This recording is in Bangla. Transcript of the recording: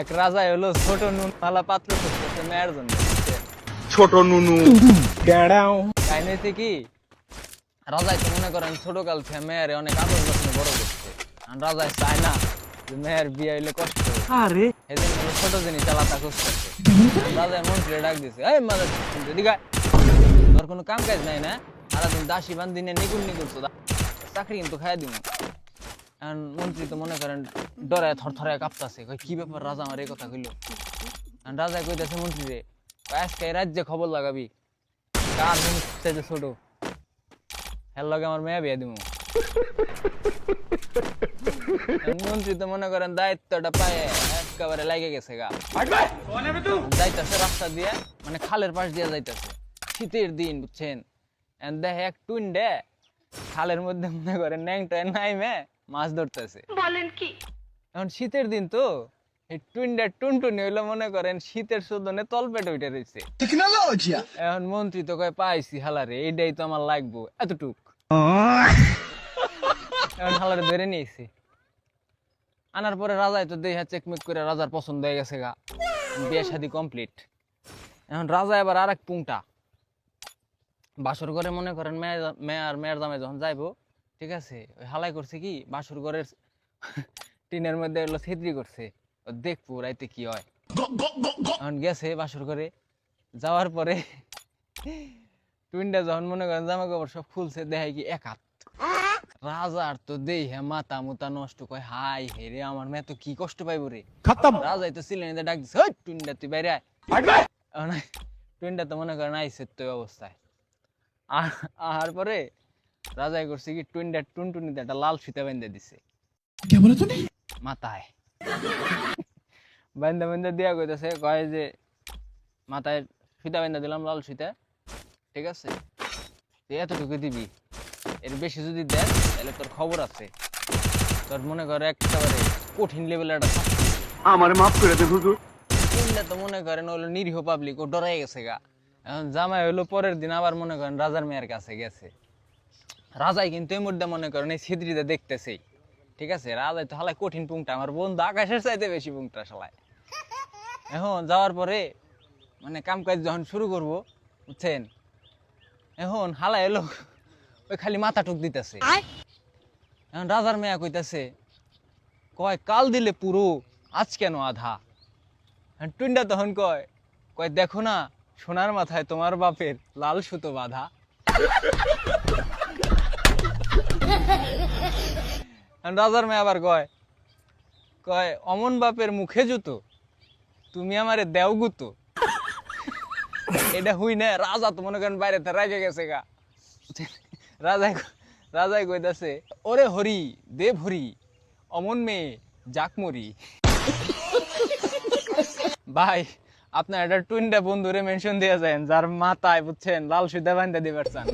এক রাজা হলো ছোট নুন মালা পাত্র খুঁজতেছে মেয়ের জন্য। ছোট নুনু কাহিনী হচ্ছে কি, রাজাই তো মনে করেন ছোট কাল থেকে মেয়ের অনেক আদর যত্ন বড় করছে। আর রাজাই চায় না যে মেয়ের বিয়ে হইলে কষ্ট হবে, এই জন্য হলো ছোট জিনিস চালাতা খুঁজতেছে। রাজাই মন্ত্রী ডাক দিছে, এই মাদার দিঘা, তোর কোনো কাম কাজ নাই না, সারাদিন দাসী বান্দি নিয়ে নিগুন নিগুড়ছো, চাকরি কিন্তু খাইয়া দিব। এখন মন্ত্রী তো মনে করেন ডরায় থরথরায় কাঁপতাছে, কই কি ব্যাপার রাজা আমার এই কথা কইলো। রাজা কইতাছে মন্ত্রী রে, আজকে এই রাজ্যে খবর লাগাবি কার জিনিস চাইতে ছোট, এর লগে আমার মেয়ে বিয়ে দিব। মন্ত্রী তো মনে করেন দায়িত্বটা পায়ে একেবারে লাগে গেছে গা, যাইতাছে রাস্তা দিয়ে, মানে খালের পাশ দিয়ে যাইতাছে, শীতের দিন বুঝছেন। দেখে এক টুন্ডে খালের মধ্যে মনে করেন ন্যাংটায় নাইমে মাছ ধরতেছে। বলেন কি, এখন শীতের দিন তো এই টুন্ডা টুনটুনি হইলো মনে করেন শীতের শোধনে তলপেটে উঠে রয়েছে। এখন মন্ত্রী তো কয় পাইছি হালারে, এইটাই তো আমার লাগবো এতটুক। এখন হালারে ধরে নিয়েছি, আনার পরে রাজাই তো দেখা চেকমেক করে রাজার পছন্দ হয়ে গেছে গা, বিয়ে শাদী কমপ্লিট। এখন রাজা এবার আর এক পুংটা বাসর ঘরে মনে করেন মেয়ের জামাই যখন যাইবো, ঠিক আছে, ওই হালাই করছে কি বাসর ঘরের টিনের মধ্যে হলো ছিদ্রি করছে, দেখবো রাইতে কি হয়। এখন গেছে বাসর ঘরে, যাওয়ার পরে টুইনটা যখন মনে করেন জামা কাপড় সব খুলছে, দেখায় কি এক হাত। রাজার তো দেই হ্যাঁ মাথা মুতা নষ্ট, কয় হাই হেরে আমার মেয়ে তো কি কষ্ট পাইব রে। রাজাই তো সিলেনিতে ডাক দিছে, ওই টুইনটা তুই বাইরে আয়। টুইনটা তো মনে করেন আইসে তো অবস্থায়। আর পরে রাজাই করছে কি টুইনটা টুনটুনিতে একটা লাল ফিতা বেঁধে দিছে মাথায়, বেঁধে বেঁধে দিয়া কইতেছে, কয় যে মাথায় ফিতা বেঁধে দিলাম লাল ফিতা, ঠিক আছে, তুই এতটুকু দিবি, এর বেশি যদি দেন তাহলে তোর খবর আছে, তোর মনে করে একেবারে কঠিন লেভেলের একটা শাস্তি। আমার মাফ করে দে হুজুর। টুইনটা তো মনে করেন হলো নিরীহ পাবলিক, ও ডরাই গেছে গা। এখন জামাই হলো পরের দিন আবার মনে করেন রাজার মেয়ের কাছে গেছে। রাজাই কিন্তু এই মুহূর্তে মনে করেন এই ছিদ্রিতে দেখতেছে, ঠিক আছে, রাজাই তো হালাই কঠিন পুংটা, আমার বন্ধু আকাশের চাইতে বেশি পুংটা শালায়। এখন যাওয়ার পরে মানে কাম কাজ যখন শুরু করবো বুঝছেন, এখন হালাই এলো ওই খালি মাথা টুক দিতেছে। এখন রাজার মেয়া কইতাছে, কয় কাল দিলে পুরো আজ কেন আধা। টুইনটা তখন কয় কয় দেখো না সোনার মাথায় তোমার বাপের লাল সুতো বাঁধা। রাজার মেয়ে আবার কয় কয় অমন বাপের মুখে জুতো, তুমি আমারে দেও গুতো। এটা হুই না, রাজা তো মনে করেন বাইরে রাগে গেছে গা। রাজাই কইতাছে, ওরে হরি দেব হরি অমন মেয়ে জাকমরি। ভাই আপনার একটা টুইনটা বন্ধুরে মেনশন দিয়ে যায় যার মাথায় বুঝছেন লাল সুতা বান্ধা দিবার চান।